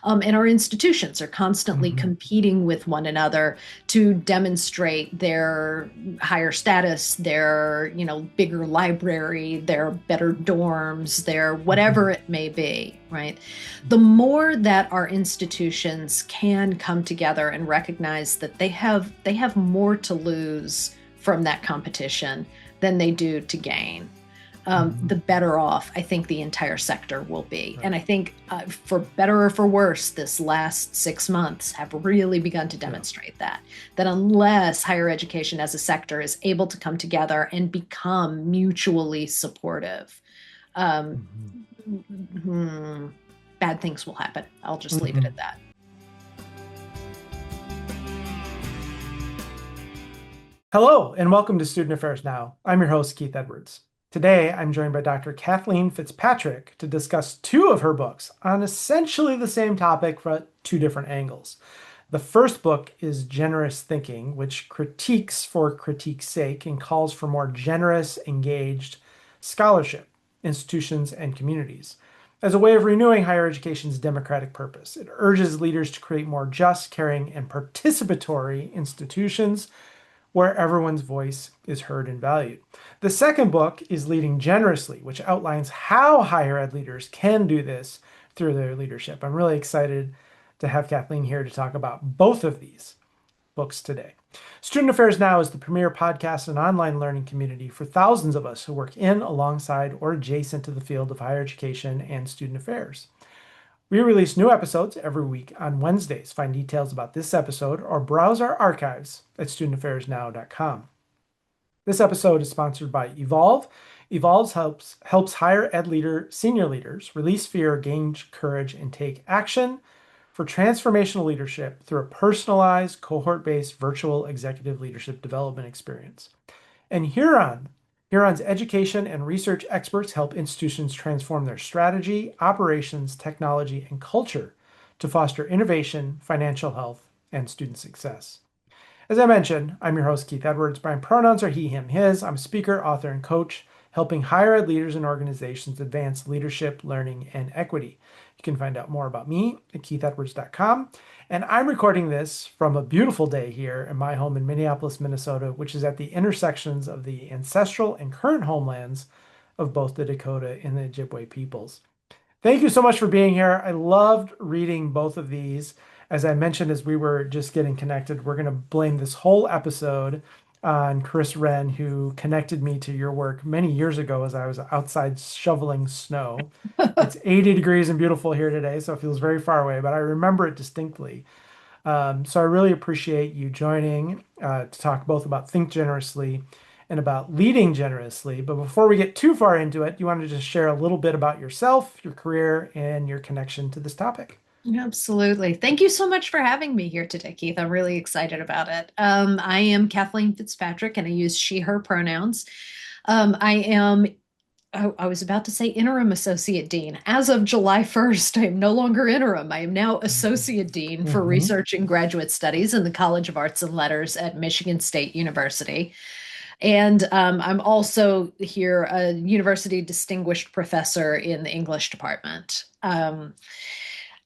And our institutions are constantly Mhm. competing with one another to demonstrate their higher status, their, bigger library, their better dorms, their whatever Mhm. it may be, right? The more that our institutions can come together and recognize that they have more to lose from that competition than they do to gain, the Mhm. better off I think the entire sector will be. And Right. I think, for better or for worse, this last 6 months have really begun to Yeah. demonstrate that unless higher education as a sector is able to come together and become mutually supportive, um, Mhm. hmm, bad things will happen. I'll just leave it at Mhm. that. Hello, and welcome to Student Affairs Now. I'm your host, Keith Edwards. Today, I'm joined by Dr. Kathleen Fitzpatrick to discuss two of her books on essentially the same topic from two different angles. The first book is Generous Thinking, which critiques for critique's sake and calls for more generous, engaged scholarship, institutions, and communities as a way of renewing higher education's democratic purpose. It urges leaders to create more just, caring, and participatory institutions where everyone's voice is heard and valued. The second book is Leading Generously, which outlines how higher ed leaders can do this through their leadership. I'm really excited to have Kathleen here to talk about both of these books today. Student Affairs Now is the premier podcast and online learning community for thousands of us who work in, alongside, or adjacent to the field of higher education and student affairs. We release new episodes every week on Wednesdays. Find details about this episode or browse our archives at studentaffairsnow.com. This episode is sponsored by Evolve. Evolve helps higher ed senior leaders release fear, gain courage, and take action for transformational leadership through a personalized, cohort-based virtual executive leadership development experience. And Huron's education and research experts help institutions transform their strategy, operations, technology, and culture to foster innovation, financial health, and student success. As I mentioned, I'm your host, Keith Edwards. My pronouns are he, him, his. I'm a speaker, author, and coach, helping higher ed leaders and organizations advance leadership, learning, and equity. You can find out more about me at keithedwards.com. And I'm recording this from a beautiful day here in my home in Minneapolis, Minnesota, which is at the intersections of the ancestral and current homelands of both the Dakota and the Ojibwe peoples. Thank you so much for being here. I loved reading both of these. As I mentioned, as we were just getting connected, we're going to blame this whole episode on Chris Wren, who connected me to your work many years ago as I was outside shoveling snow. It's 80 degrees and beautiful here today, so it feels very far away, but I remember it distinctly. So I really appreciate you joining to talk both about Think Generously and about leading generously. But before we get too far into it, you want to just share a little bit about yourself, your career, and your connection to this topic. Absolutely. Thank you so much for having me here today, Keith. I'm really excited about it. I am Kathleen Fitzpatrick and I use she, her pronouns. I am, I was about to say interim associate dean. As of July 1st, I am no longer interim. I am now associate dean for Mm-hmm. research and graduate studies in the College of Arts and Letters at Michigan State University. And I'm also here a university distinguished professor in the English department.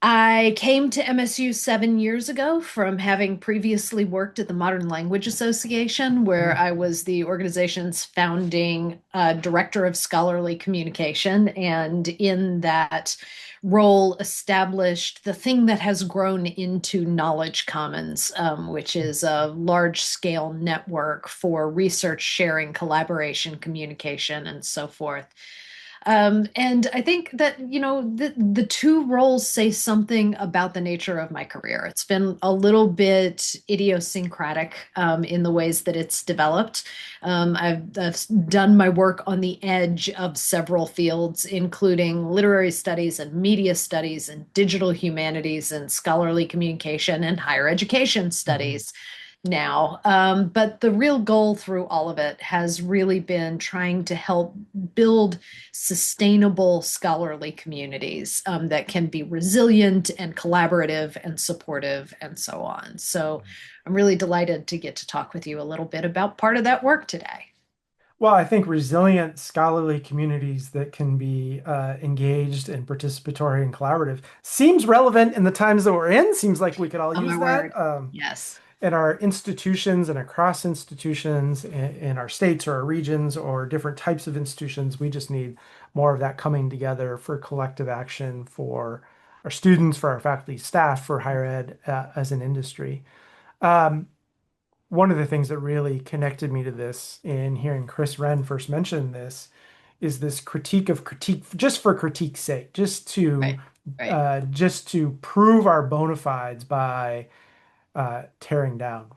I came to MSU 7 years ago from having previously worked at the Modern Language Association, where I was the organization's founding director of scholarly communication. And in that role, established the thing that has grown into Knowledge Commons, which is a large scale network for research sharing, collaboration, communication, and so forth. And I think that, the two roles say something about the nature of my career. It's been a little bit idiosyncratic in the ways that it's developed. I've done my work on the edge of several fields, including literary studies and media studies and digital humanities and scholarly communication and higher education Mm-hmm. studies now. But the real goal through all of it has really been trying to help build sustainable scholarly communities that can be resilient and collaborative and supportive and so on. So I'm really delighted to get to talk with you a little bit about part of that work today. Well, I think resilient scholarly communities that can be engaged and participatory and collaborative seems relevant in the times that we're in. Seems like we could all Oh my use that. word. Yes. In our institutions and across institutions in our states or our regions or different types of institutions. We just need more of that coming together for collective action for our students, for our faculty, staff, for higher ed as an industry. Um, One of the things that really connected me to this in hearing Chris Wren first mention this is this critique of critique just for critique's sake, Right. Right. just to prove our bona fides by tearing down.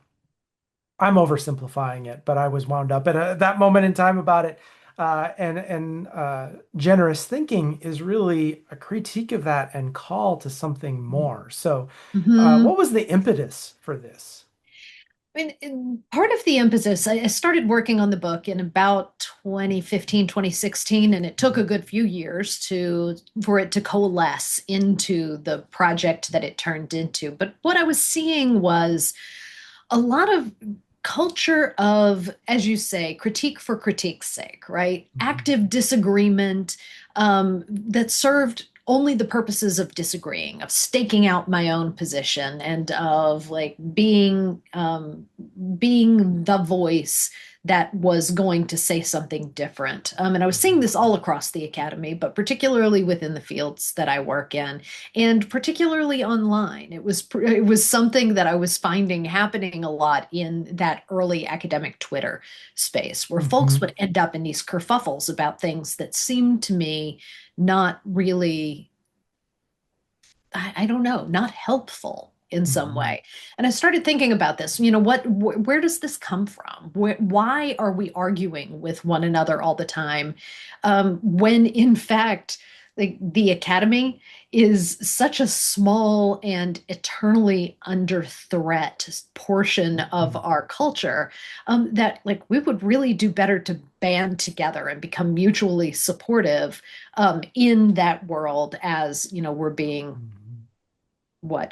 I'm oversimplifying it, but I was wound up at that moment in time about it. And generous thinking is really a critique of that and call to something more. So, Hmm. what was the impetus for this? Part of the impetus, I started working on the book in about 2015, 2016, and it took a Mhm, good few years for it to coalesce into the project that it turned into. But what I was seeing was a lot of culture of, as you say, critique for critique's sake, right? mhm, Active disagreement that served only the purposes of disagreeing, of staking out my own position, and of like being the voice that was going to say something different. And I was seeing mhm, this all across the academy, but particularly within the fields that I work in, and particularly online. It was something that I was finding happening a lot in that early academic Twitter space, where folks mhm, would end up in these kerfuffles about things that seemed to me not really, I don't know, not helpful in some mhm, way. And I started thinking about this, where does this come from? Why are we arguing with one another all the time, when in fact, the academy is such a small and eternally under threat portion of mhm, our culture, that like we would really do better to band together and become mutually supportive in that world, as we're being mhm,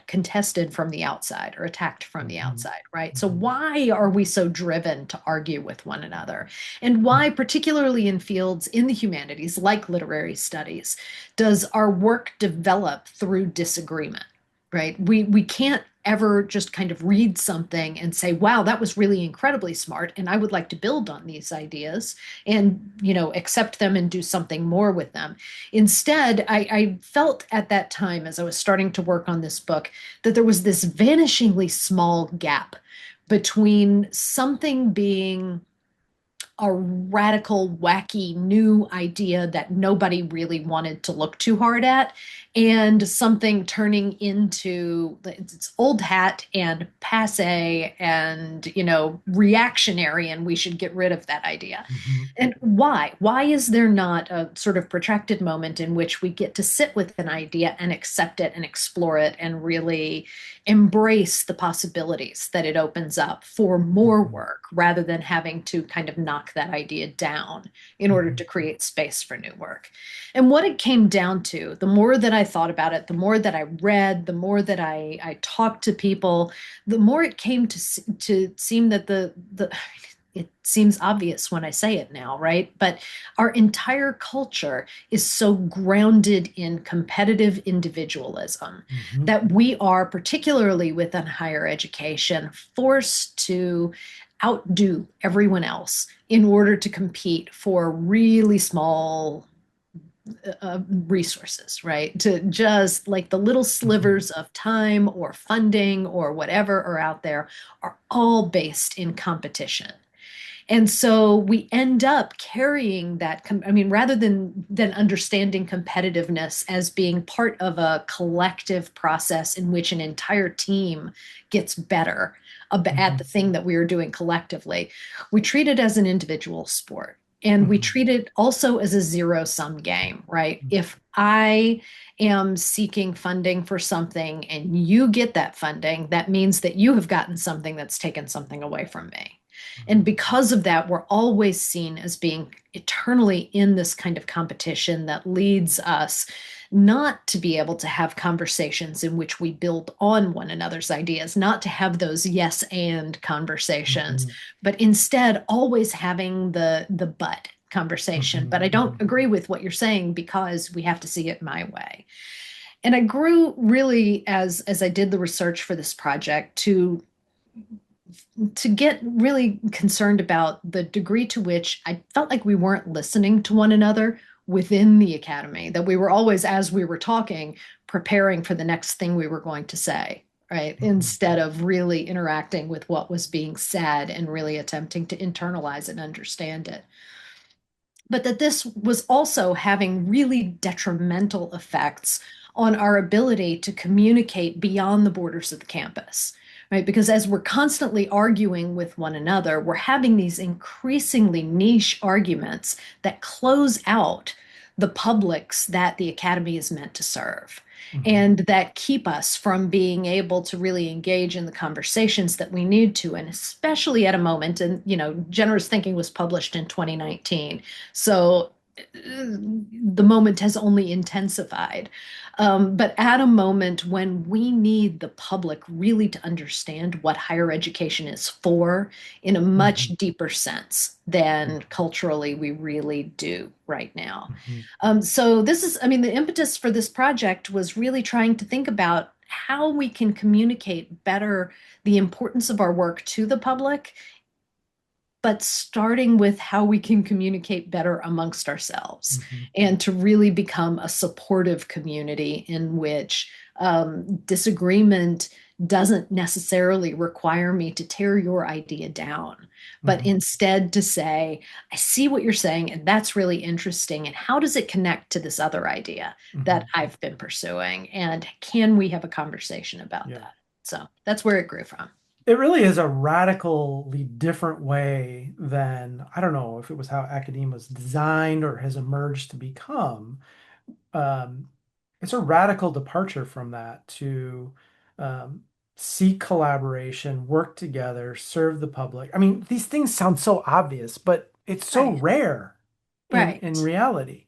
contested from the outside or attacked from the mhm, outside, right? So mhm, why are we so driven to argue with one another? And why, particularly in fields in the humanities like literary studies, does our work develop through disagreement? Right? We can't ever just kind of read something and say, wow, that was really incredibly smart, and I would like to build on these ideas and accept them and do something more with them. Instead, I felt at that time, as I was starting to work on this book, that there was this vanishingly small gap between something being a radical, wacky new idea that nobody really wanted to look too hard at, and something turning into it's old hat and passe and reactionary, and we should get rid of that idea. mhm, And why? Why is there not a sort of protracted moment in which we get to sit with an idea and accept it and explore it and really embrace the possibilities that it opens up for more mhm, work, rather than having to kind of knock that idea down in order mhm, to create space for new work? And what it came down to, the more that I thought about it, the more that I read, the more that I talked to people, the more it came to seem that the it seems obvious when I say it now, right? But our entire culture is so grounded in competitive individualism mhm, that we are, particularly within higher education, forced to outdo everyone else in order to compete for really small resources, right? To just like the little mhm, slivers of time or funding or whatever are out there are all based in competition. And so we end up carrying that. I mean, rather than understanding competitiveness as being part of a collective process in which an entire team gets better at mhm, the thing that we are doing collectively, we treat it as an individual sport. And we mhm, treat it also as a zero sum game, right? mhm, If I am seeking funding for something and you get that funding, that means that you have gotten something that's taken something away from me. And Mhm. because of that, we're always seen as being eternally in this kind of competition that leads us not to be able to have conversations in which we build on one another's ideas, not to have those yes and conversations, Mhm. but instead always having the but conversation. But I Mhm. don't Mhm. agree with what you're saying because we have to see it my way. And I grew really as I did the research for this project to get really concerned about the degree to which I felt like we weren't listening to one another within the academy, that we were always, as we were talking, preparing for the next thing we were going to say, right? Mhm. Instead of really interacting with what was being said and really attempting to internalize and understand it. But that this was also having really detrimental effects on our ability to communicate beyond the borders of the campus, right? Because as we're constantly arguing with one another, we're having these increasingly niche arguments that close out the publics that the academy is meant to serve Mhm. and that keep us from being able to really engage in the conversations that we need to, and especially at a moment, and generous thinking was published in 2019, so the moment has only intensified. But at a moment when we need the public really to understand what higher education is for in a much Mhm. deeper sense than culturally we really do right now. Mhm. So this is, I mean, the impetus for this project was really trying to think about how we can communicate better the importance of our work to the public, but starting with how we can communicate better amongst ourselves Mhm. and to really become a supportive community in which disagreement doesn't necessarily require me to tear your idea down, but Mhm. instead to say, I see what you're saying, and that's really interesting. And how does it connect to this other idea that Mhm. I've been pursuing? And can we have a conversation about Yeah. that? So that's where it grew from. It really is a radically different way than, I don't know if it was how academia was designed or has emerged to become. Um, it's a radical departure from that to um, seek collaboration, work together, serve the public. I mean, these things sound so obvious, but it's so Right, rare in right. reality.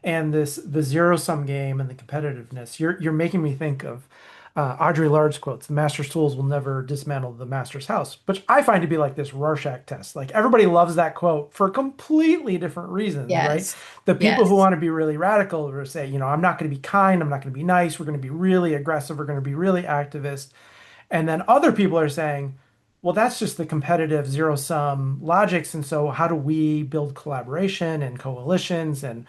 And the zero sum game and the competitiveness. You're making me think of Audre Lorde's quotes: "The master's tools will never dismantle the master's house," which I find to be like this Rorschach test. Like everybody loves that quote for completely different reasons, right? Yes, The people who yes. want to be really radical or say, I'm not going to be kind, I'm not going to be nice, we're going to be really aggressive, we're going to be really activist. And then other people are saying, well, that's just the competitive zero sum logics. And so how do we build collaboration and coalitions and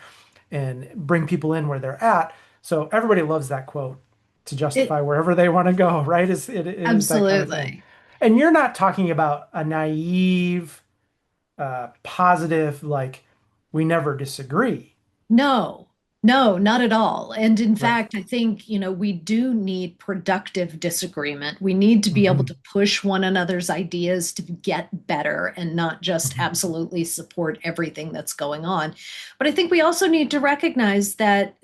bring people in where they're at? So everybody loves that quote to It justify wherever they want to go, right? It is that kind of thing. absolutely. And you're not talking about a naive, positive, like we never disagree. No, no, not at all. And in Right. fact, I think, we do need productive disagreement. We need to be able Hmm. to push one another's ideas to get better and not just Hmm. absolutely support everything that's going on. But I think we also need to recognize that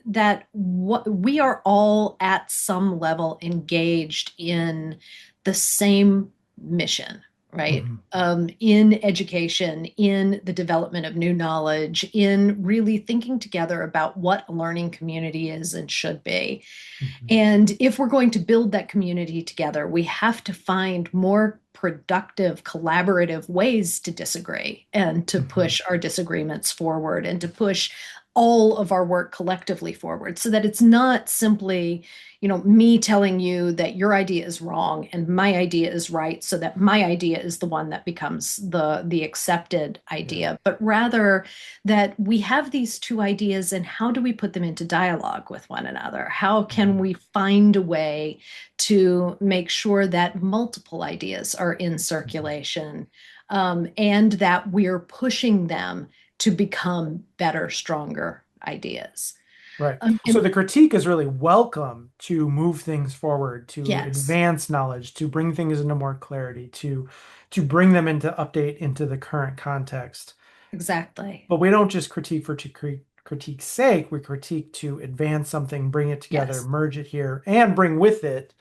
what we are all at some level engaged in the same mission, right? Hmm. In education, in the development of new knowledge, in really thinking together about what a learning community is and should be. Hmm. And if we're going to build that community together, we have to find more productive, collaborative ways to disagree and to Hmm. push our disagreements forward and to push all of our work collectively forward so that it's not simply, me telling you that your idea is wrong and my idea is right so that my idea is the one that becomes the accepted Yeah. idea, but rather that we have these two ideas and how do we put them into dialogue with one another? How can Hmm. we find a way to make sure that multiple ideas are in Hmm. circulation, and that we're pushing them to become better, stronger ideas? Right. So And the critique is really welcome to move things forward, to yes, advance knowledge, to bring things into more clarity, to bring them into update into the current context. exactly. But we don't just critique for critique's sake. We critique to advance something, bring it together, Yes. merge it here, and bring with it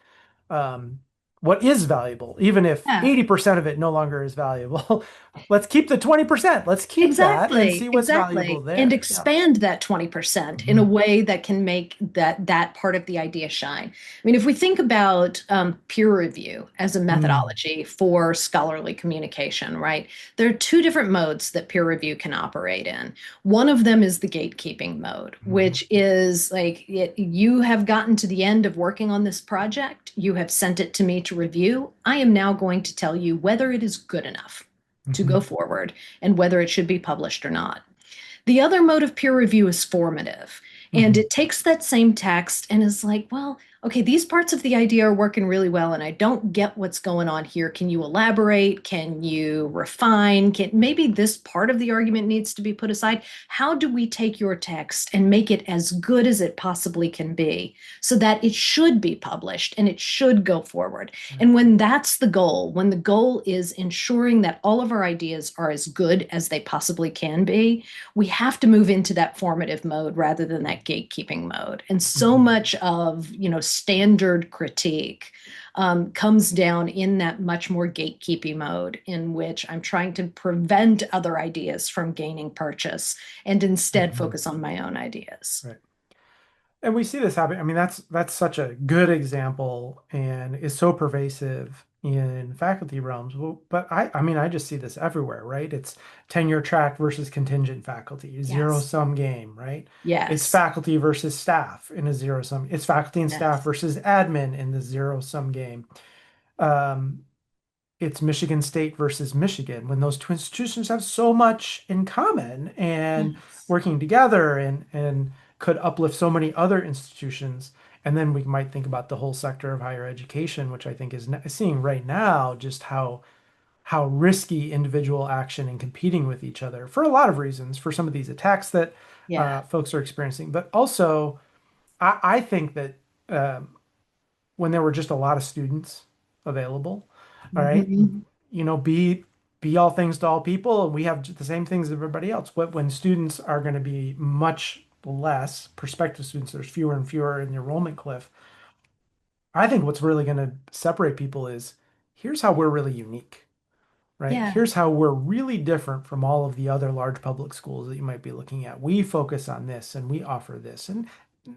um, what is valuable, even if Yeah. 80% of it no longer is valuable. Let's keep the 20%. Let's keep that and Exactly, see what's valuable exactly. And there. Yeah. expand that 20% in a Hmm. way that can make that part of the idea shine. I mean, if we think about peer review as a Mm. methodology for scholarly communication, right? There are two different modes that peer review can operate in. One of them is the gatekeeping mode, Mhm. which is like you have gotten to the end of working on this project, you have sent it to me to review. I am now going to tell you whether it is good enough to go Mhm. forward and whether it should be published or not. The other mode of peer review is formative. And Mhm. it takes that same text and is like, well, okay, these parts of the idea are working really well, and I don't get what's going on here. Can you elaborate? Can you refine? Can maybe this part of the argument needs to be put aside? How do we take your text and make it as good as it possibly can be so that it should be published and it should go forward? Right. And when that's the goal, when the goal is ensuring that all of our ideas are as good as they possibly can be, we have to move into that formative mode rather than that gatekeeping mode. And so Mhm. much of, standard critique comes down in that much more gatekeeping mode in which I'm trying to prevent other ideas from gaining purchase and instead Mhm. focus on my own ideas. Right. And we see this happen. I mean, that's such a good example and is so pervasive in faculty realms. But I mean, I just see this everywhere, right? It's tenure track versus contingent faculty, zero Yes. sum game, right? It's Yes. faculty versus staff in a zero sum. It's faculty and staff Yes. versus admin in the zero sum game. Um, it's Michigan State versus Michigan when those two institutions have so much in common and Yes. working together and could uplift so many other institutions. And then we might think about the whole sector of higher education, which I think is seeing right now just how risky individual action and competing with each other for a lot of reasons, for some of these attacks that Yeah. folks are experiencing. But also, I think that um, when there were just a lot of students available, all right, Mhm. be all things to all people, and we have the same things as everybody else. But when students are going to be much less, prospective students, there's fewer and fewer in the enrollment cliff. I think what's really going to separate people is here's how we're really unique, right? Yeah. Here's how we're really different from all of the other large public schools that you might be looking at. We focus on this and we offer this, and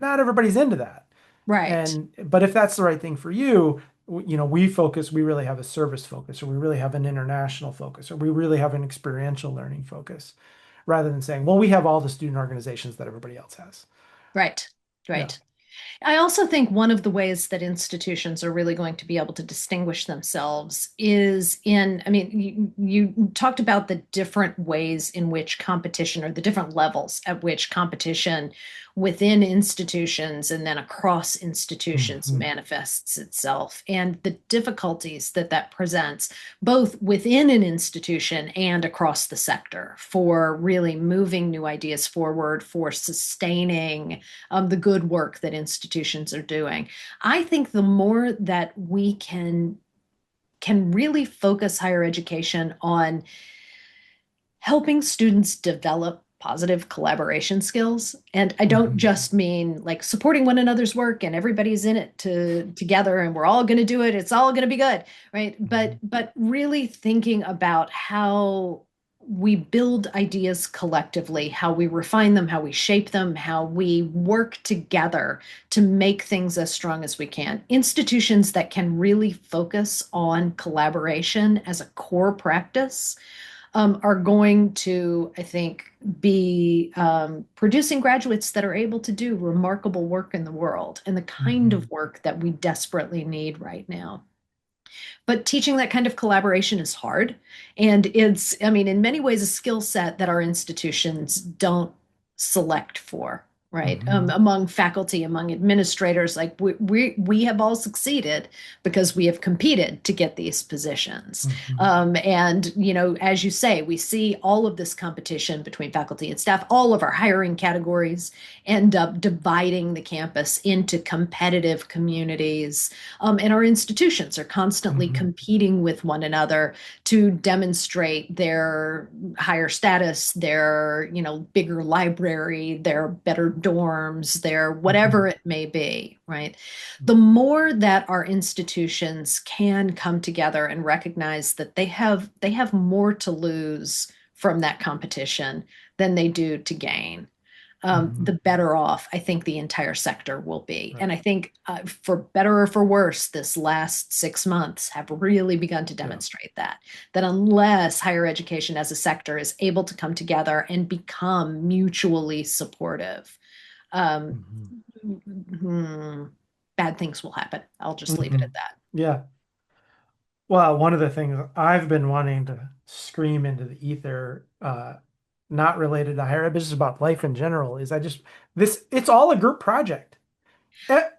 not everybody's into that. Right. And but if that's the right thing for you, we really have a service focus, or we really have an international focus, or we really have an experiential learning focus, rather than saying, well, we have all the student organizations that everybody else has. Right. Yeah. Right. I also think one of the ways that institutions are really going to be able to distinguish themselves is in, I mean, you talked about the different ways in which competition or the different levels at which competition within institutions and then across institutions Mhm. manifests itself and the difficulties that that presents both within an institution and across the sector for really moving new ideas forward, for sustaining the good work that institutions are doing. I think the more that we can really focus higher education on helping students develop positive collaboration skills, and I don't Mhm. just mean like supporting one another's work and everybody's in it together and we're all going to do it, it's all going to be good, right? but Mhm. but really thinking about how we build ideas collectively, how we refine them, how we shape them, how we work together to make things as strong as we can. Institutions that can really focus on collaboration as a core practice are going to, I think, be producing graduates that are able to do remarkable work in the world and the kind Mhm. of work that we desperately need right now. But teaching that kind of collaboration is hard. And it's, I mean, in many ways, a skill set that our institutions don't select for, right? Mhm. Among faculty, among administrators, like we have all succeeded because we have competed to get these positions. Mhm. And, as you say, we see all of this competition between faculty and staff, all of our hiring categories end up dividing the campus into competitive communities, and our institutions are constantly Mhm. competing with one another to demonstrate their higher status, their, bigger library, their better dorms, their whatever Hmm. it may be, right? The more that our institutions can come together and recognize that they have more to lose from that competition than they do to gain, Hmm. the better off I think the entire sector will be. And Right. I think, for better or for worse, this last 6 months have really begun to Yeah. demonstrate that unless higher education as a sector is able to come together and become mutually supportive, um, Hmm. hmm, bad things will happen. I'll just leave it Hmm. at that. Yeah. Well, one of the things I've been wanting to scream into the ether, not related to higher ed, but just about life in general, is it's all a group project.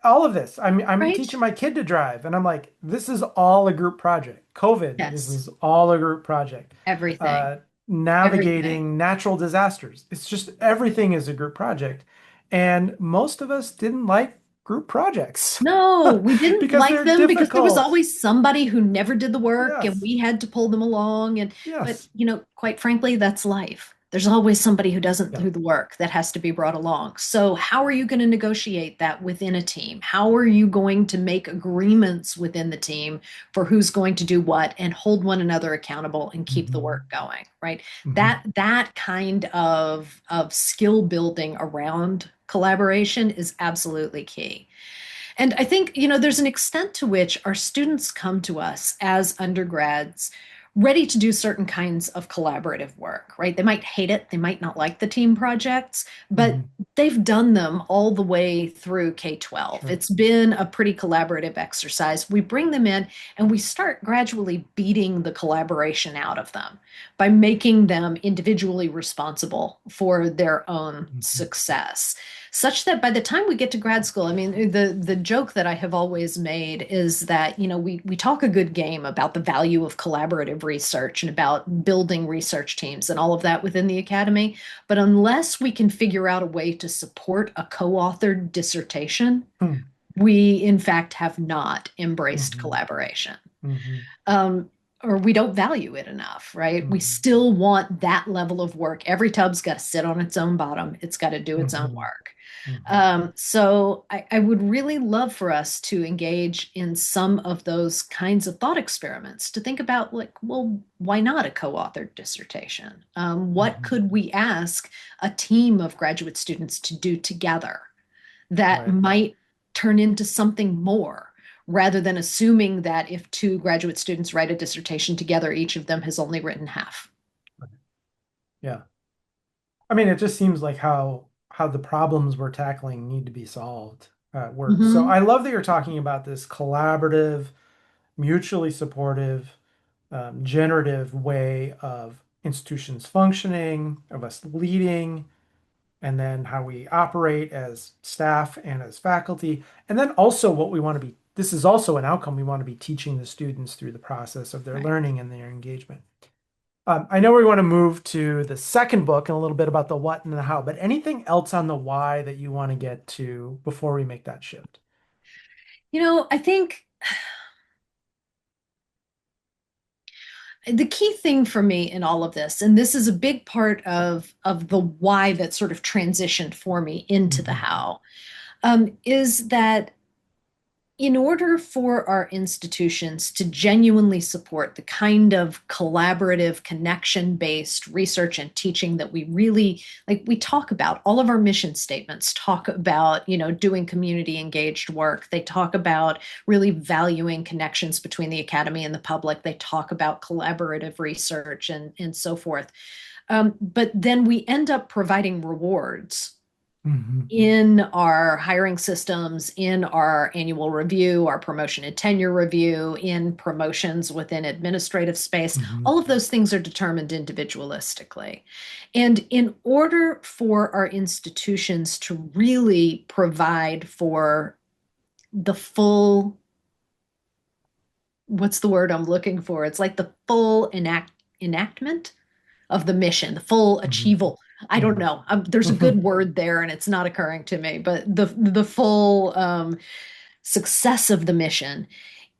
All of this. I'm Right? teaching my kid to drive, and I'm like, this is all a group project. COVID, this Yes. is all a group project. Everything. Uh, Everything. Navigating natural disasters. It's just everything is a group project. And most of us didn't like group projects No, we didn't because like they're them because there was difficult. always somebody who never did the work and Yes. we had to pull them along. But Yes. quite frankly, that's life. There's always somebody who doesn't Yeah. do the work that has to be brought along. So how are you going to negotiate that within a team? How are you going to make agreements within the team for who's going to do what and hold one another accountable and keep the Hmm. work going, right? Hmm. That kind of skill building around collaboration is absolutely key. And I think, there's an extent to which our students come to us as undergrads ready to do certain kinds of collaborative work, right? They might hate it, they might not like the team projects, but Hmm. they've done them all the way through K-12. Sure. It's been a pretty collaborative exercise. We bring them in and we start gradually beating the collaboration out of them by making them individually responsible for their own Hmm. success, such that by the time we get to grad school, I mean, the joke that I have always made is that, we talk a good game about the value of collaborative research and about building research teams and all of that within the academy. But unless we can figure out a way to support a co-authored dissertation, Hmm. we in fact have not embraced Hmm. collaboration. Hmm. um, or we don't value it enough, right? We Hmm. still want that level of work. Every tub's got to sit on its own bottom. It's got to do its own Hmm. work. Hmm. So I would really love for us to engage in some of those kinds of thought experiments to think about, like, well, why not a co-authored dissertation? What Hmm. could we ask a team of graduate students to do together that Right. might turn into something more, rather than assuming that if two graduate students write a dissertation together, each of them has only written half. Yeah. I mean, it just seems like how the problems we're tackling need to be solved at work. So Hmm. I love that you're talking about this collaborative, mutually supportive, generative way of institutions functioning, of us leading, and then how we operate as staff and as faculty. And then also what we want to be, this is also an outcome we want to be teaching the students through the process of their Right. learning and their engagement. I know we want to move to the second book and a little bit about the what and the how, but anything else on the why that you want to get to before we make that shift? I think the key thing for me in all of this, and this is a big part of the why that sort of transitioned for me into the Hmm. how, is that in order for our institutions to genuinely support the kind of collaborative, connection based research and teaching that we really like, we talk about, all of our mission statements talk about, doing community engaged work. They talk about really valuing connections between the academy and the public. They talk about collaborative research and so forth. But then we end up providing rewards Hmm. in our hiring systems, in our annual review, our promotion and tenure review, in promotions within administrative space. Hmm. All of those things are determined individualistically. And in order for our institutions to really provide for the full, what's the word I'm looking for? It's like the full enactment of the mission, the full Hmm. achieval. I don't know. There's a Hmm. good word there, and it's not occurring to me. But the full success of the mission,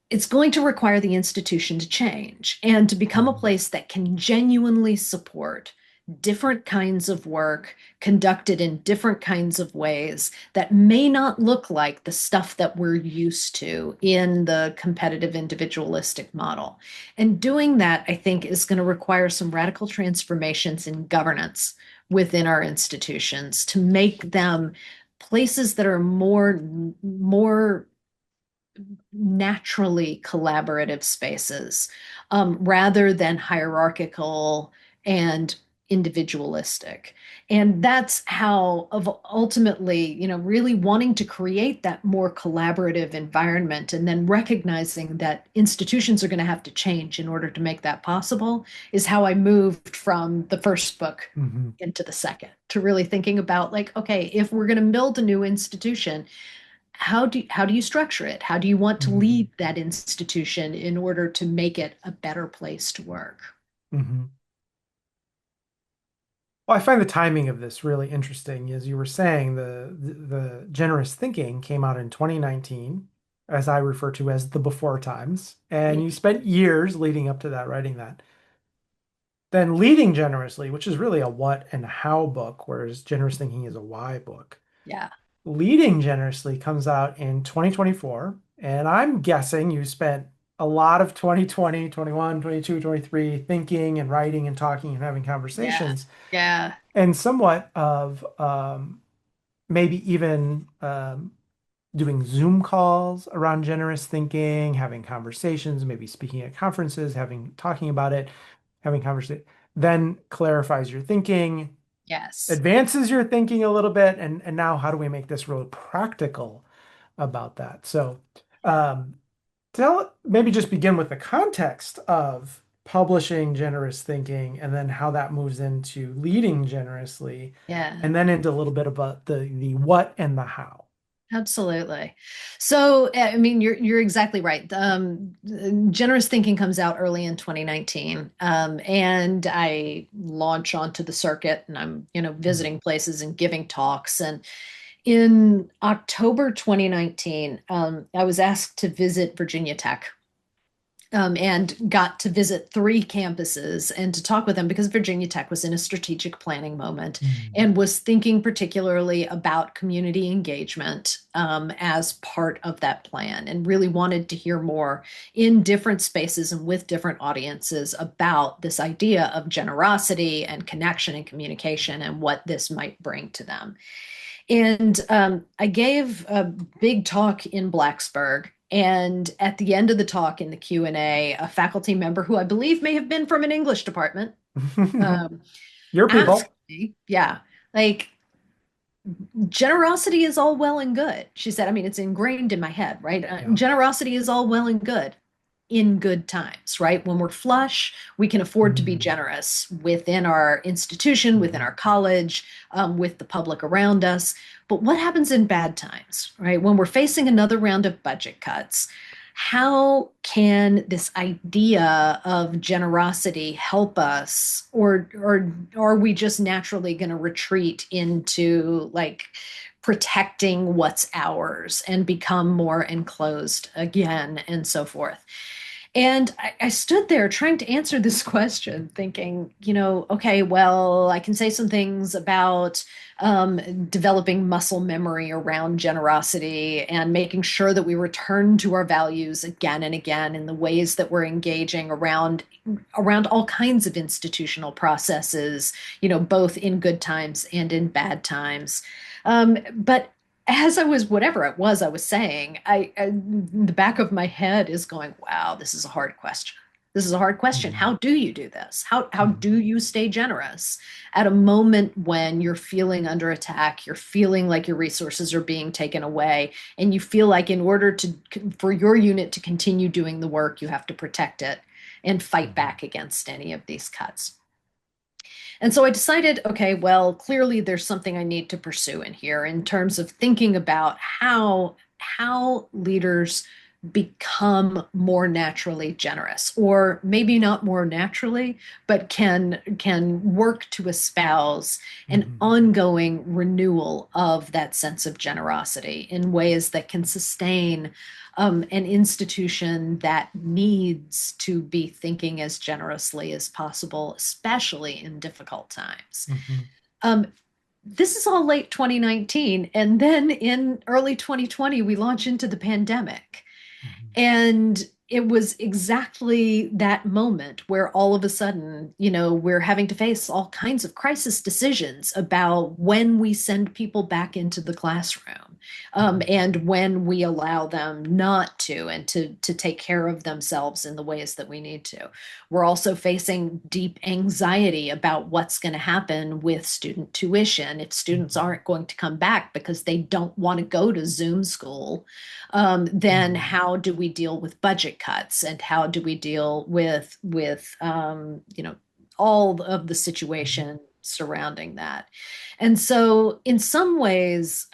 it's going to require the institution to change and to become a Hmm. place that can genuinely support different kinds of work conducted in different kinds of ways that may not look like the stuff that we're used to in the competitive individualistic model. And doing that, I think, is going to require some radical transformations in governance within our institutions to make them places that are more naturally collaborative spaces, rather than hierarchical and individualistic. And that's how of ultimately, really wanting to create that more collaborative environment and then recognizing that institutions are going to have to change in order to make that possible is how I moved from the first book Hmm. into the second to really thinking about like, okay, if we're going to build a new institution, how do you structure it? How do you want to Hmm. lead that institution in order to make it a better place to work? Hmm. Well, I find the timing of this really interesting. As you were saying, the generous thinking came out in 2019, as I refer to as the before times, and you spent years leading up to that, writing that. Then leading generously, which is really a what and how book, whereas generous thinking is a why book. Yeah. Leading generously comes out in 2024, and I'm guessing you spent a lot of 2020, 21, 22, 23 thinking and writing and talking and having Yeah. conversations Yeah. and somewhat of maybe even doing Zoom calls around generous thinking, having conversations, maybe speaking at conferences, having talking about it, having conversation, then clarifies your thinking, Yes. advances your thinking a little bit, and now how do we make this really practical about that? So um, tell maybe just begin with the context of publishing generous thinking and then how that moves into leading generously Yeah. and then into a little bit about the what and the how. Absolutely. So, I mean, you're exactly right. Generous Thinking comes out early in 2019, and I launch onto the circuit, and I'm, Mhm. visiting places and giving talks. And in October 2019, I was asked to visit Virginia Tech, and got to visit three campuses and to talk with them because Virginia Tech was in a strategic planning moment Mhm. and was thinking particularly about community engagement, as part of that plan, and really wanted to hear more in different spaces and with different audiences about this idea of generosity and connection and communication and what this might bring to them. And I gave a big talk in Blacksburg. And at the end of the talk in the Q&A, a faculty member who I believe may have been from an English department, um, Your asked people. me, yeah, like, generosity is all well and good. She said, I mean, it's ingrained in my head, right? Yeah. Generosity is all well and good in good times, right? When we're flush, we can afford to be Mhm. generous within our institution, within Mhm. our college, with the public around us. But what happens in bad times, right? When we're facing another round of budget cuts, how can this idea of generosity help us, or are we just naturally going to retreat into like protecting what's ours and become more enclosed again and so forth? And I stood there trying to answer this question, thinking, okay, well, I can say some things about developing muscle memory around generosity and making sure that we return to our values again and again in the ways that we're engaging around all kinds of institutional processes, both in good times and in bad times. But as I was, whatever it was I was saying, the back of my head is going, wow, this is a hard question. This is a hard question. Mhm. How do you do this? How Mhm. do you stay generous at a moment when you're feeling under attack, you're feeling like your resources are being taken away, and you feel like in order for your unit to continue doing the work, you have to protect it and fight Mhm. back against any of these cuts? And so I decided, okay, well, clearly there's something I need to pursue in here in terms of thinking about how leaders become more naturally generous, or maybe not more naturally, but can work to espouse an Hmm. ongoing renewal of that sense of generosity in ways that can sustain an institution that needs to be thinking as generously as possible, especially in difficult times. Hmm. Um, this is all late 2019. And then in early 2020, we launch into the pandemic. Hmm. And it was exactly that moment where all of a sudden, we're having to face all kinds of crisis decisions about when we send people back into the classroom, and when we allow them not to, and to take care of themselves in the ways that we need to. We're also facing deep anxiety about what's going to happen with student tuition if students Hmm. aren't going to come back because they don't want to go to Zoom school. Then Hmm. how do we deal with budget cuts, and how do we deal with all of the Hmm. situation surrounding that? And so, in some ways,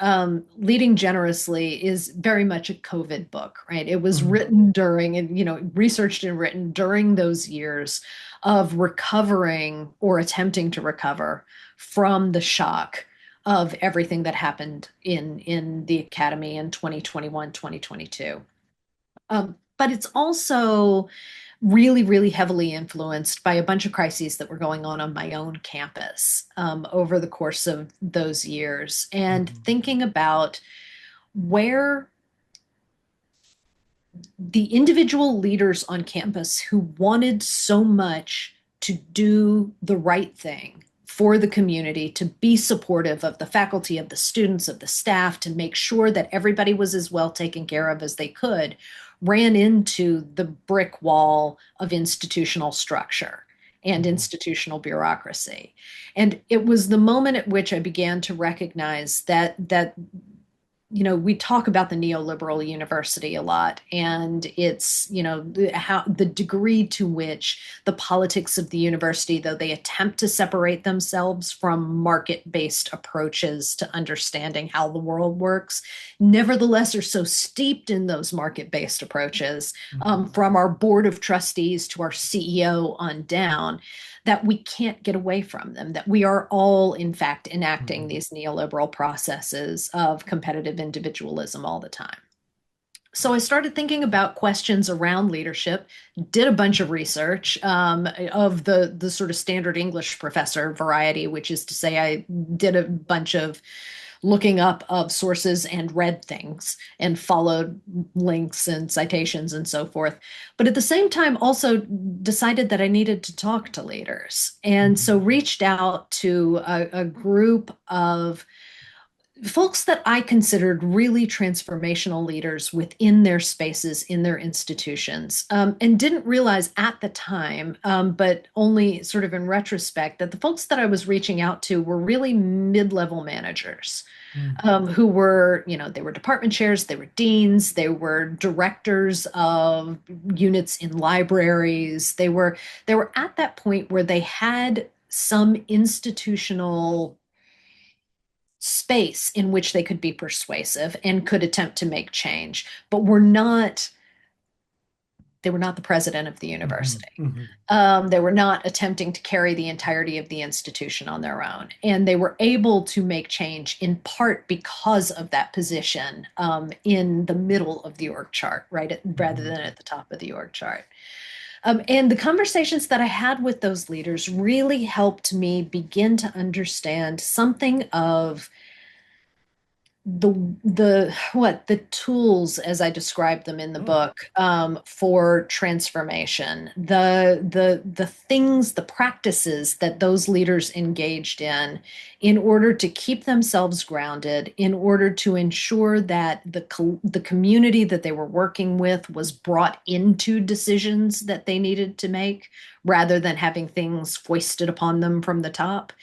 Leading Generously is very much a COVID book, right? It was Hmm. written during, and researched and written during those years of recovering, or attempting to recover, from the shock of everything that happened in the academy in 2021, 2022. But it's also really, really heavily influenced by a bunch of crises that were going on my own campus over the course of those years, and Hmm. thinking about where the individual leaders on campus who wanted so much to do the right thing for the community, to be supportive of the faculty, of the students, of the staff, to make sure that everybody was as well taken care of as they could, ran into the brick wall of institutional structure and Hmm. institutional bureaucracy. And it was the moment at which I began to recognize that we talk about the neoliberal university a lot, and it's, how the degree to which the politics of the university, though they attempt to separate themselves from market-based approaches to understanding how the world works, nevertheless are so steeped in those market-based approaches, Hmm. from our board of trustees to our CEO on down, that we can't get away from them, that we are all, in fact, enacting Hmm. these neoliberal processes of competitive individualism all the time. So I started thinking about questions around leadership, did a bunch of research of the sort of standard English professor variety, which is to say I did a bunch of looking up of sources and read things and followed links and citations and so forth. But at the same time, also decided that I needed to talk to leaders. And so Hmm. reached out to a group of folks that I considered really transformational leaders within their spaces, in their institutions, and didn't realize at the time, but only sort of in retrospect, that the folks that I was reaching out to were really mid-level managers, who were, they were department chairs, they were deans, they were directors of units in libraries. They were at that point where they had some institutional space in which they could be persuasive and could attempt to make change, but they were not the president of the Hmm. university. Hmm. They were not attempting to carry the entirety of the institution on their own. And they were able to make change in part because of that position, in the middle of the org chart, right? Rather Hmm. than at the top of the org chart. And the conversations that I had with those leaders really helped me begin to understand something of the tools, as I described them in the Yeah. book, for transformation, the things, the practices that those leaders engaged in order to keep themselves grounded, in order to ensure that the community that they were working with was brought into decisions that they needed to make, rather than having things foisted upon them from the top.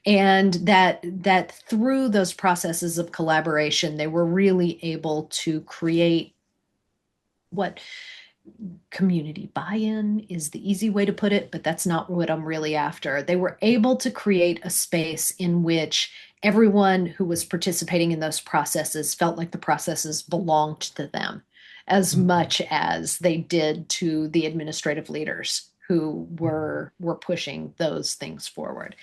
And that through those processes of collaboration, they were really able to create what community buy-in is the easy way to put it, but that's not what I'm really after. They were able to create a space in which everyone who was participating in those processes felt like the processes belonged to them, as Mhm. much as they did to the administrative leaders who Mhm. were pushing those things forward.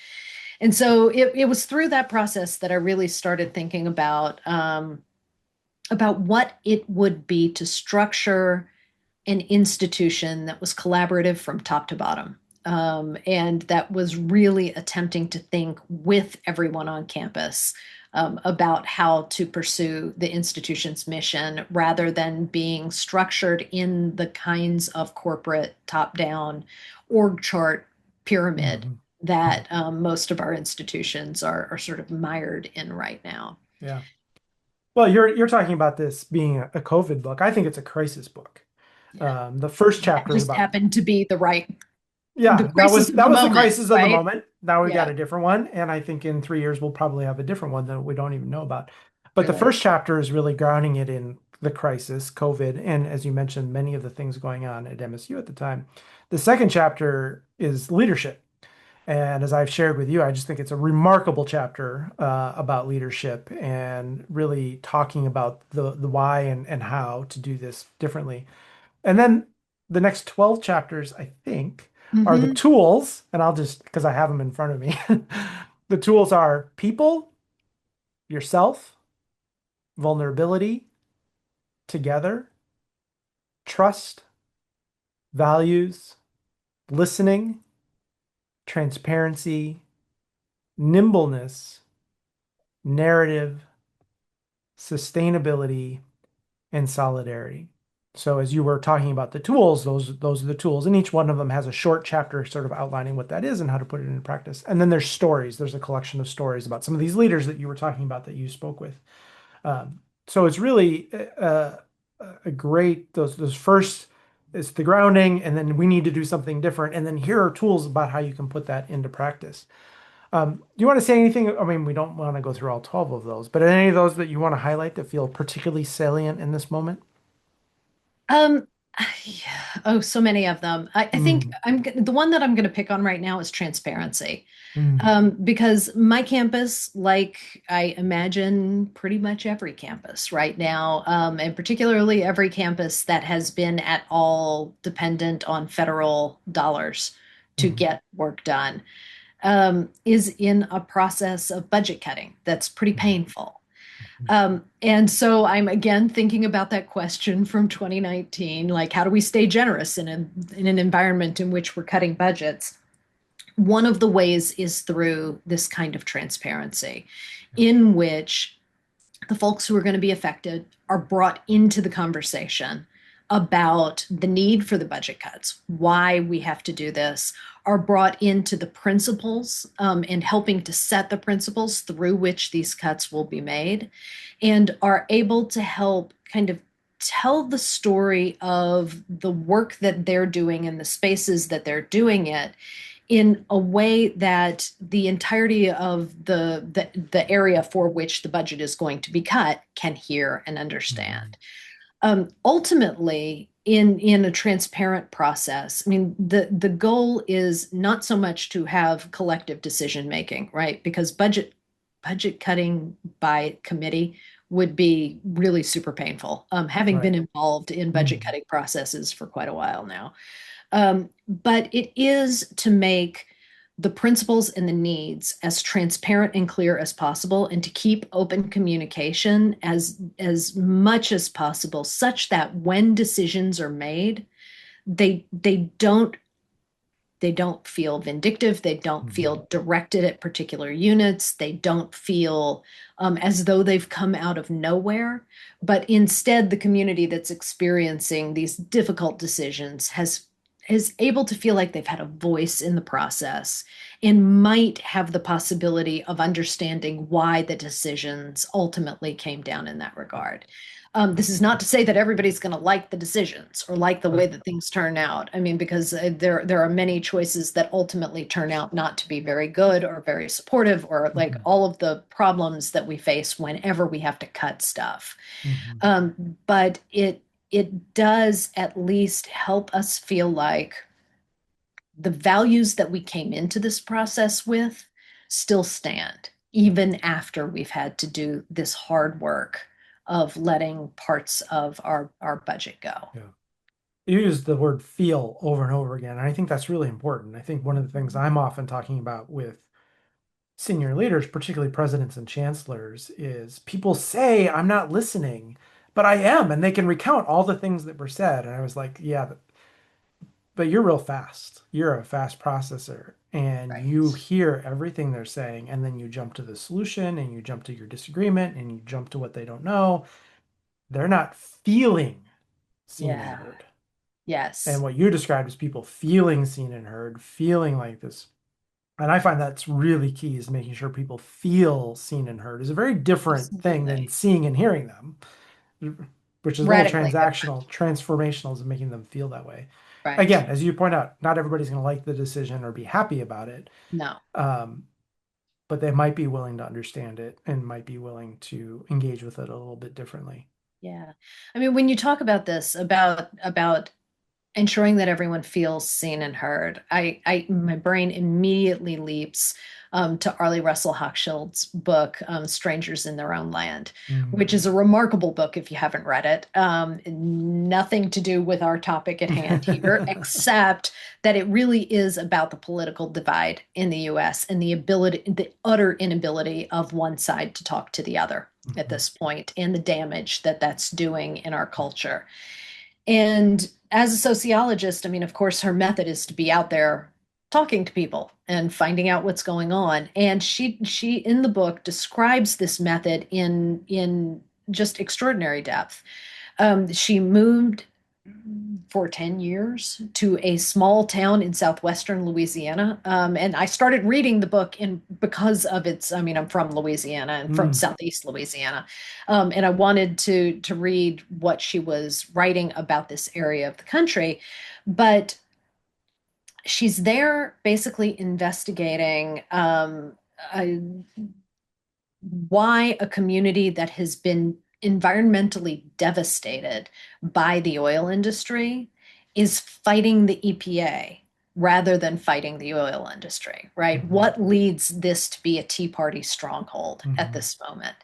And so it was through that process that I really started thinking about what it would be to structure an institution that was collaborative from top to bottom. And that was really attempting to think with everyone on campus about how to pursue the institution's mission rather than being structured in the kinds of corporate top down org chart pyramid Mhm. Mhm. that most of our institutions are sort of mired in right now. Yeah. Well, you're talking about this being a COVID book. I think it's a crisis book. Yeah. The first That chapter is just about, happened to be the yeah, crisis of that the was the moment, crisis of the right? moment. Now we got Yeah, a different one, and I think in 3 years we'll probably have a different one that we don't even know about. But the really. first chapter is really grounding it in the crisis, COVID, and as you mentioned, many of the things going on at MSU at the time. The second chapter is leadership. And as I've shared with you, I just think it's a remarkable chapter about leadership and really talking about the why and how to do this differently. And then the next 12 chapters, I think, are the Hmm. tools, and I'll just because I have them in front of me. The tools are people, yourself, vulnerability, together, trust, values, listening, transparency, nimbleness, narrative, sustainability, and solidarity. So as you were talking about the tools, those are the tools, and each one of them has a short chapter sort of outlining what that is and how to put it into practice. And then there's stories. There's a collection of stories about some of these leaders that you were talking about that you spoke with. So it's really a great those first is the grounding, and then we need to do something different, and then here are tools about how you can put that into practice. Do you want to say anything? I mean, we don't want to go through all 12 of those, but any of those that you want to highlight that feel particularly salient in this moment? Um, yeah. Oh, so many of them. I think Mm, the one that I'm going to pick on right now is transparency. mm, Because my campus, like I imagine pretty much every campus right now, and particularly every campus that has been at all dependent on federal dollars to mm, get work done, is in a process of budget cutting that's pretty mm, painful. And so I'm again thinking about that question from 2019, like how do we stay generous in an environment in which we're cutting budgets? One of the ways is through this kind of transparency, yeah, in which the folks who are going to be affected are brought into the conversation about the need for the budget cuts, why we have to do this, are brought into the principles and helping to set the principles through which these cuts will be made, and are able to help kind of tell the story of the work that they're doing and the spaces that they're doing it in a way that the entirety of the area for which the budget is going to be cut can hear and mhm, understand. Ultimately, in a transparent process, I mean, the goal is not so much to have collective decision making, right? Because budget cutting by committee would be really super painful. Having right. been involved in budget Mm, cutting processes for quite a while now. But it is to make the principles and the needs as transparent and clear as possible, and to keep open communication as much as possible, such that when decisions are made, they don't feel vindictive. They don't mhm, feel directed at particular units. They don't feel as though they've come out of nowhere. But instead, the community that's experiencing these difficult decisions has is able to feel like they've had a voice in the process and might have the possibility of understanding why the decisions ultimately came down in that regard. This is not to say that everybody's going to like the decisions or like the way right. that things turn out. I mean, because there are many choices that ultimately turn out not to be very good or very supportive, or like Mhm, all of the problems that we face whenever we have to cut stuff. mhm, But it does at least help us feel like the values that we came into this process with still stand, right. even after we've had to do this hard work of letting parts of our budget go. Yeah. You use the word feel over and over again, and I think that's really important. I think one of the things I'm often talking about with senior leaders, particularly presidents and chancellors, is people say I'm not listening, but I am, and they can recount all the things that were said. And I was like, yeah, but you're real fast. You're a fast processor, and you Right. hear everything they're saying, and then you jump to the solution, and you jump to your disagreement, and you jump to what they don't know. They're not feeling seen and Yeah. heard. And Yes. what you described is people feeling seen and heard, feeling like this. And I find that's really key is making sure people feel seen and heard is a very different thing than Absolutely. seeing and hearing them, which is a little Radically different. transactional. Transformational is making them feel that way. Right. Again, as you point out, not everybody's going to like the decision or be happy about it, No. um, but they might be willing to understand it and might be willing to engage with it a little bit differently. Yeah. I mean, when you talk about this, about ensuring that everyone feels seen and heard. My brain immediately leaps to Arlie Russell Hochschild's book, Strangers in Their Own Land, which is Mm. a remarkable book if you haven't read it. Nothing to do with our topic at hand here, except that it really is about the political divide in the US and the utter inability of one side to talk to the other at Mhm. this point, and the damage that that's doing in our culture. And as a sociologist, I mean, of course, her method is to be out there talking to people and finding out what's going on. And she in the book describes this method in just extraordinary depth. She moved for 10 years to a small town in southwestern Louisiana. And I started reading the book because of its, I mean, I'm from Louisiana and from Mm. southeast Louisiana. And I wanted to read what she was writing about this area of the country. But she's there basically investigating a why a community that has been environmentally devastated by the oil industry is fighting the EPA rather than fighting the oil industry, right? Mhm. What leads this to be a Tea Party stronghold at Mhm. this moment?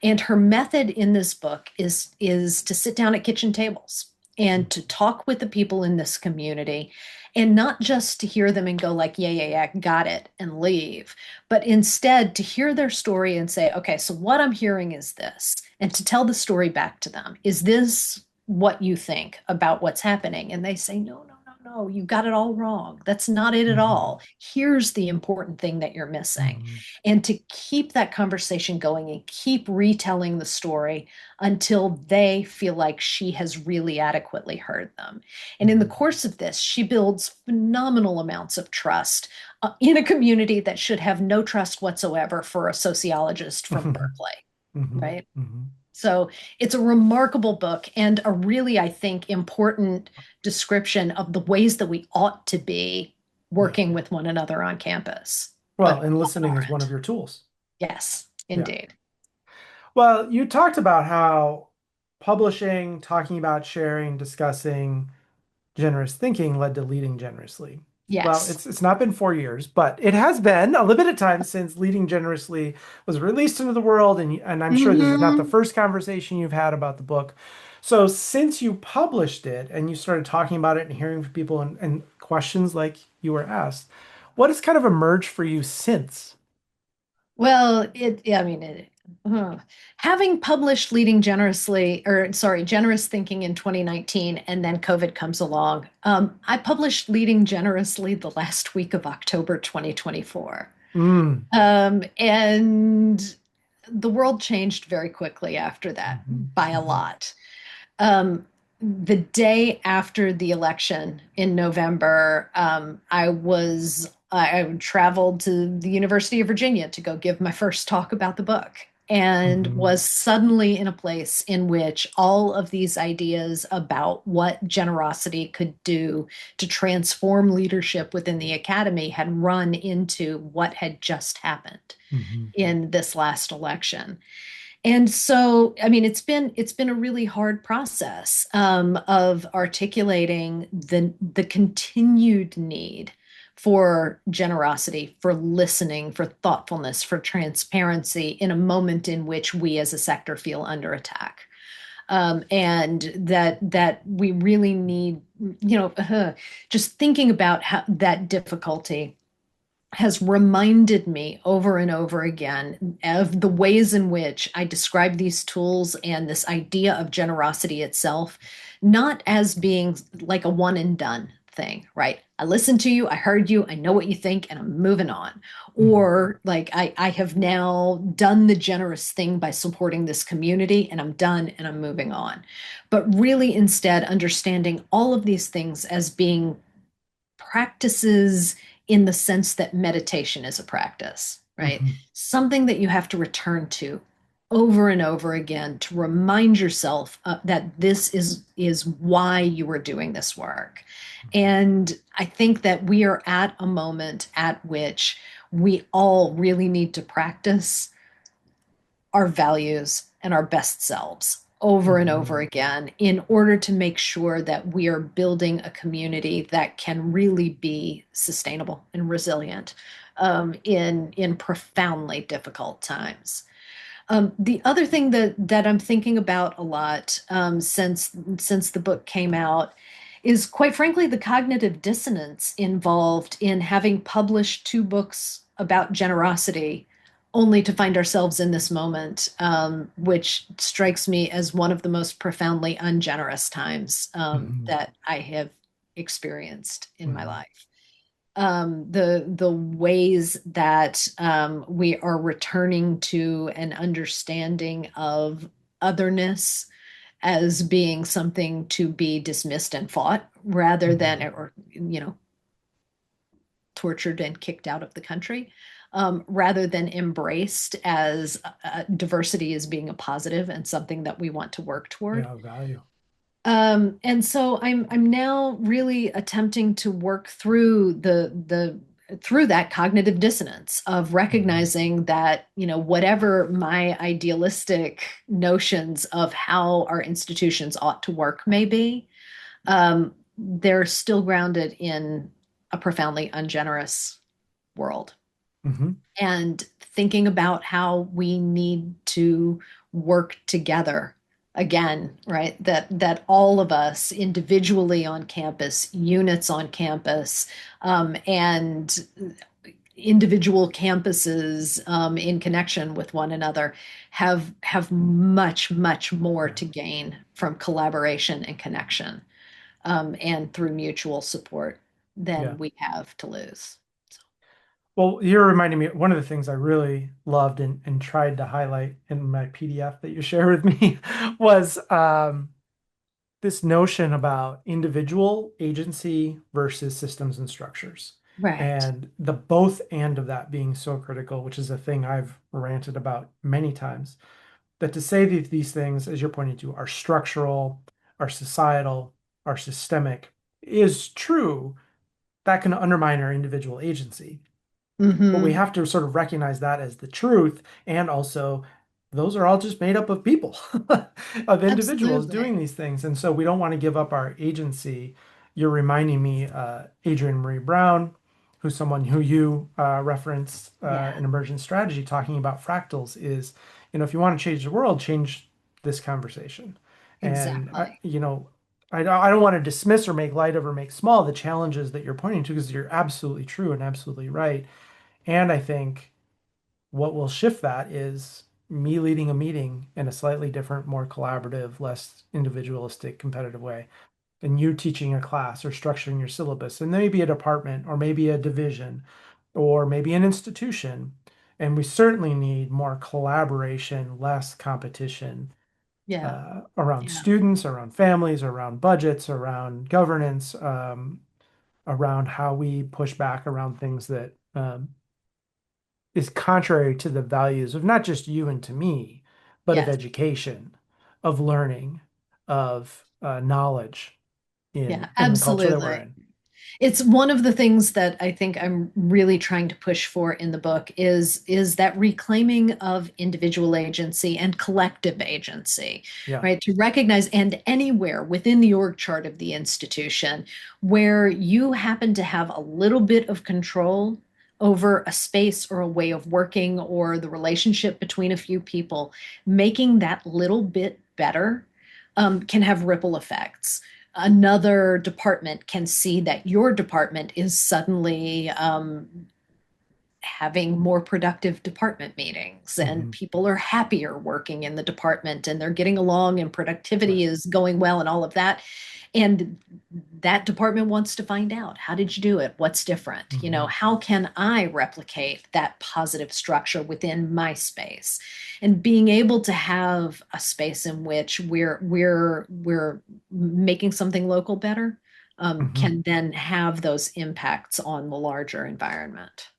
And her method in this book is to sit down at kitchen tables and to talk with the people in this community and not just to hear them and go like, yeah, yeah, yeah, got it, and leave, but instead to hear their story and say, okay, so what I'm hearing is this, and to tell the story back to them. Is this what you think about what's happening? And they say, no, no, no, no, you got it all wrong. That's not it at Mhm. all. Here's the important thing that you're missing. Mhm. And to keep that conversation going and keep retelling the story until they feel like she has really adequately heard them. And in the Mhm. course of this, she builds phenomenal amounts of trust in a community that should have no trust whatsoever for a sociologist from Mhm. Berkeley, Mhm. right? Mhm. So it's a remarkable book and a really, I think, important description of the ways that we ought to be Yeah. working with one another on campus, Well, but and often listening is one of aren't. your tools. Yes, Yeah. indeed. Well, you talked about how publishing, talking about sharing, discussing generous thinking led to leading generously. Well, Yes. it's not been 4 years, but it has been a limited time since Leading Generously was released into the world, and I'm sure this is not the Hmm. first conversation you've had about the book. So since you published it and you started talking about it and hearing from people and questions like you were asked, what has kind of emerged for you since? Well, I mean, uh, having published Leading Generously, or sorry, Generous Thinking in 2019, and then COVID comes along, I published Leading Generously the last week of October 2024. Mm. And the world changed very quickly after that Hmm. by a Hmm. lot. The day after the election in November, I traveled to the University of Virginia to go give my first talk about the book, and Hmm. was suddenly in a place in which all of these ideas about what generosity could do to transform leadership within the academy had run into what had just happened Hmm. in this last election. And so, I mean, it's been a really hard process of articulating the continued need for generosity, for listening, for thoughtfulness, for transparency in a moment in which we as a sector feel under attack. and that we really need, just thinking about how that difficulty has reminded me over and over again of the ways in which I describe these tools and this idea of generosity itself, not as being like a one and done thing, right? I listened to you, I heard you, I know what you think, and I'm moving on. Mhm. Or like I have now done the generous thing by supporting this community and I'm done and I'm moving on. But really instead understanding all of these things as being practices in the sense that meditation is a practice, right? Mhm. Something that you have to return to over and over again to remind yourself that this is why you are doing this work. Mhm. And I think that we are at a moment at which we all really need to practice our values and our best selves over and over Mhm. again in order to make sure that we are building a community that can really be sustainable and resilient in profoundly difficult times. The other thing that I'm thinking about a lot since the book came out is, quite frankly, the cognitive dissonance involved in having published two books about generosity, only to find ourselves in this moment, which strikes me as one of the most profoundly ungenerous times Mhm. that I have experienced in my Mhm. life. The ways that we are returning to an understanding of otherness as being something to be dismissed and fought rather than, Mhm. or tortured and kicked out of the country, rather than embraced as diversity as being a positive and something that we want to work toward. Yeah, value. And so I'm now really attempting to work through the through that cognitive dissonance of Mhm. recognizing that, whatever my idealistic notions of how our institutions ought to work may be, they're still grounded in a profoundly ungenerous world. Mhm. And thinking about how we need to work together again, right? That all of us individually on campus, units on campus, and individual campuses in connection with one another have much more Yeah. to gain from collaboration and connection, and through mutual support Yeah. than we have to lose. Well, you're reminding me, one of the things I really loved and tried to highlight in my PDF that you shared with me was this notion about individual agency versus systems and structures. Right. And the both and of that being so critical, which is a thing I've ranted about many times, that to say that these things, as you're pointing to, are structural, are societal, are systemic, is true, that can undermine our individual agency. But we Mm-hmm. have to sort of recognize that as the truth. And also, those are all just made up of people, of individuals doing Absolutely. these things. And so we don't want to give up our agency. You're reminding me, Adrienne Marie Brown, who's someone who you referenced Yeah, in Emergent Strategy, talking about fractals, is, if you want to change the world, change this conversation. And, exactly. I don't want to dismiss or make light of or make small the challenges that you're pointing to because you're absolutely true and absolutely right. And I think what will shift that is me leading a meeting in a slightly different, more collaborative, less individualistic, competitive way, and you teaching a class or structuring your syllabus, and maybe a department or maybe a division or maybe an institution. And we certainly need more collaboration, less competition Yeah, around yeah, students, around families, around budgets, around governance, around how we push back around things that is contrary to the values of not just you and to me, but of yes, education, of learning, of knowledge yeah, in the culture that we're absolutely. in. It's one of the things that I think I'm really trying to push for in the book is that reclaiming of individual agency and collective agency, Yeah. right? To recognize, and anywhere within the org chart of the institution where you happen to have a little bit of control over a space or a way of working or the relationship between a few people, making that little bit better, can have ripple effects. Another department can see that your department is suddenly having more productive department meetings and Hmm. people are happier working in the department and they're getting along and Right. productivity is going well and all of that. And that department wants to find out, how did you do it? What's different? Hmm. How can I replicate that positive structure within my space? And being able to have a space in which we're making something local better, Hmm. can then have those impacts on the larger environment.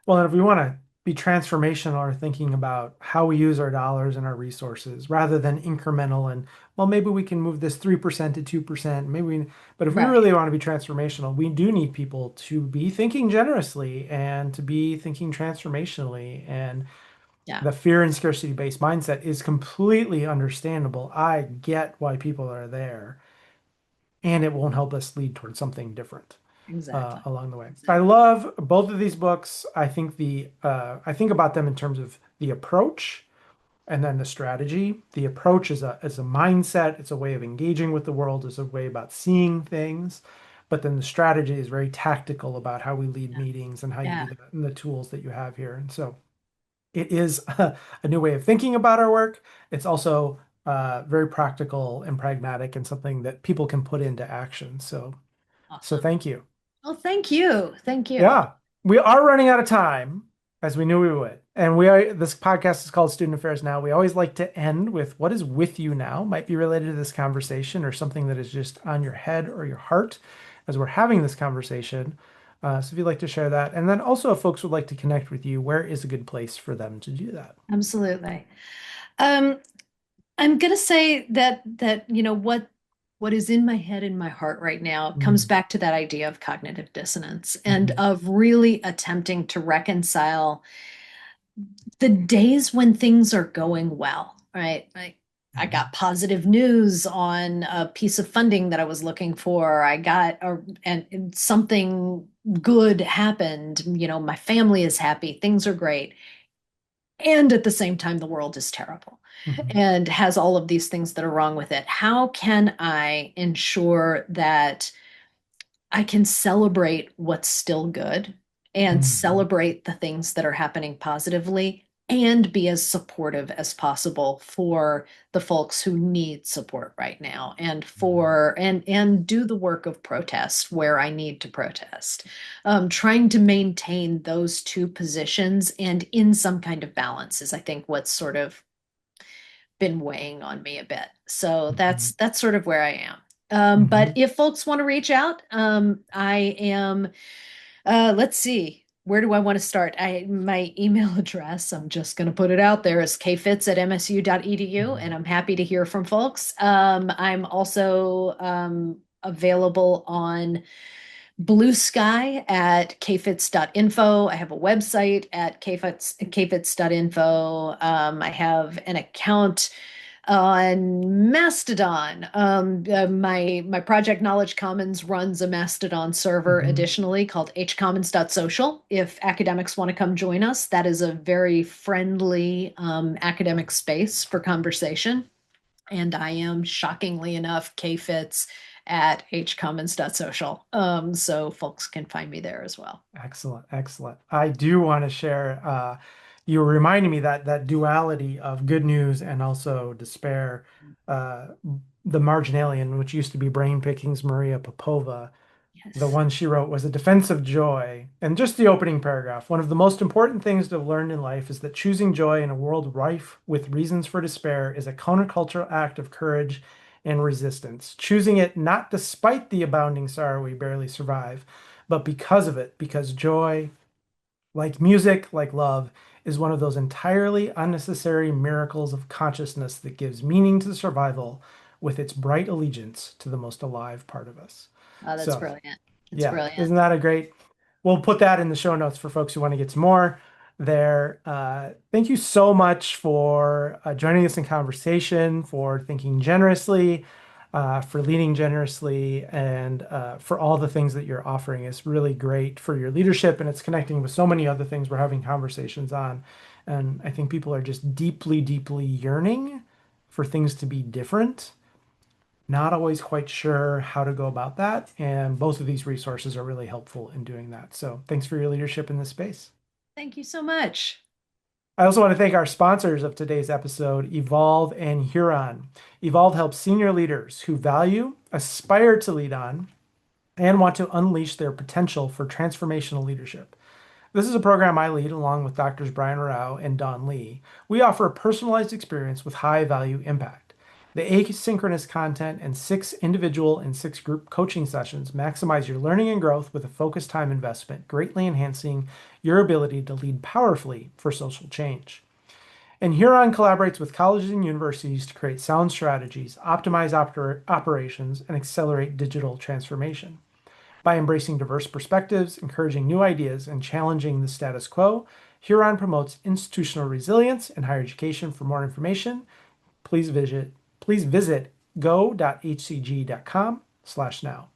Well, and if we want to be transformational or thinking about how we use our dollars and our resources rather than incremental and, well, maybe we can move this 3% to 2%, but if we Right. really want to be transformational, we do need people to be thinking generously and to be thinking transformationally. And Yeah, the fear and scarcity based mindset is completely understandable. I get why people are there, and it won't help us lead towards something different exactly. along the way. I Exactly. love both of these books. I think about them in terms of the approach and then the strategy. The approach is a mindset. It's a way of engaging with the world. It's a way about seeing things. But then the strategy is very tactical about how we lead Yeah. meetings and how you Yeah. do that and the tools that you have here. And so it is a new way of thinking about our work. It's also very practical and pragmatic and something that people can put into action. So Awesome. thank you. Well, thank you. Thank you. Yeah, we are running out of time, as we knew we would. And this podcast is called Student Affairs Now. We always like to end with what is with you now, might be related to this conversation or something that is just on your head or your heart as we're having this conversation. So if you'd like to share that. And then also if folks would like to connect with you, where is a good place for them to do that? Absolutely. Um, I'm gonna say that what is in my head and my heart right now comes Mm, back to that idea of cognitive dissonance and mhm, of really attempting to reconcile the days when things are going well, right? I mhm, got positive news on a piece of funding that I was looking for. And something good happened. My family is happy. Things are great. And at the same time, the world is terrible mhm, and has all of these things that are wrong with it. How can I ensure that I can celebrate what's still good and mhm, celebrate the things that are happening positively and be as supportive as possible for the folks who need support right now and mhm, and do the work of protest where I need to protest. Trying to maintain those two positions and in some kind of balance is, I think, what's sort of been weighing on me a bit. So mhm. that's sort of where I am. But Mhm. if folks want to reach out, I am. Let's see. Where do I want to start? My email address, I'm just going to put it out there, is kfitz@msu.edu, and Mhm. I'm happy to hear from folks. I'm also available on Blue Sky at kfits.info. I have a website at kfits.info. I have an account on Mastodon. My project Knowledge Commons runs a Mastodon server Mhm. additionally called hcommons.social. If academics want to come join us, that is a very friendly academic space for conversation. And I am shockingly enough kfits at hcommons.social. So folks can find me there as well. Excellent, excellent. I do want to share, you were reminding me that that duality of good news and also despair, uh, the Marginalian, which used to be Brain Pickings Maria Popova, the Yes. one she wrote was A Defense of Joy. And just the opening paragraph, one of the most important things to have learned in life is that choosing joy in a world rife with reasons for despair is a countercultural act of courage and resistance. Choosing it not despite the abounding sorrow we barely survive, but because of it, because joy, like music, like love, is one of those entirely unnecessary miracles of consciousness that gives meaning to survival with its bright allegiance to the most alive part of us. Oh, that's So, brilliant. That's yeah, brilliant. isn't that a great? We'll put that in the show notes for folks who want to get some more there. Thank you so much for joining us in conversation, for thinking generously, for leading generously, and for all the things that you're offering. It's really great for your leadership, and it's connecting with so many other things we're having conversations on. And I think people are just deeply, deeply yearning for things to be different not always quite sure how to go about that. And both of these resources are really helpful in doing that. So thanks for your leadership in this space. Thank you so much. I also want to thank our sponsors of today's episode, Evolve and Huron. Evolve helps senior leaders who value, aspire to lead on, and want to unleash their potential for transformational leadership. This is a program I lead along with Doctors Brian Rao and Don Lee. We offer a personalized experience with high value impact. The asynchronous content and 6 individual and 6 group coaching sessions maximize your learning and growth with a focused time investment, greatly enhancing your ability to lead powerfully for social change. And Huron collaborates with colleges and universities to create sound strategies, optimize operations, and accelerate digital transformation. By embracing diverse perspectives, encouraging new ideas, and challenging the status quo, Huron promotes institutional resilience and higher education. For more information, please visit go.hcg.com/now.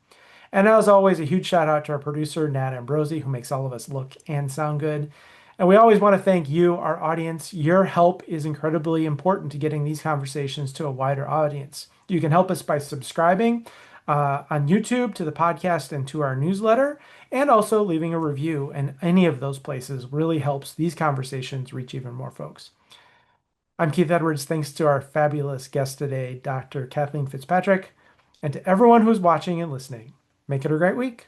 And as always, a huge shout out to our producer, Nat Ambrosi, who makes all of us look and sound good. And we always want to thank you, our audience. Your help is incredibly important to getting these conversations to a wider audience. You can help us by subscribing on YouTube to the podcast and to our newsletter, and also leaving a review. And any of those places really helps these conversations reach even more folks. I'm Keith Edwards. Thanks to our fabulous guest today, Dr. Kathleen Fitzpatrick, and to everyone who's watching and listening. Make it a great week.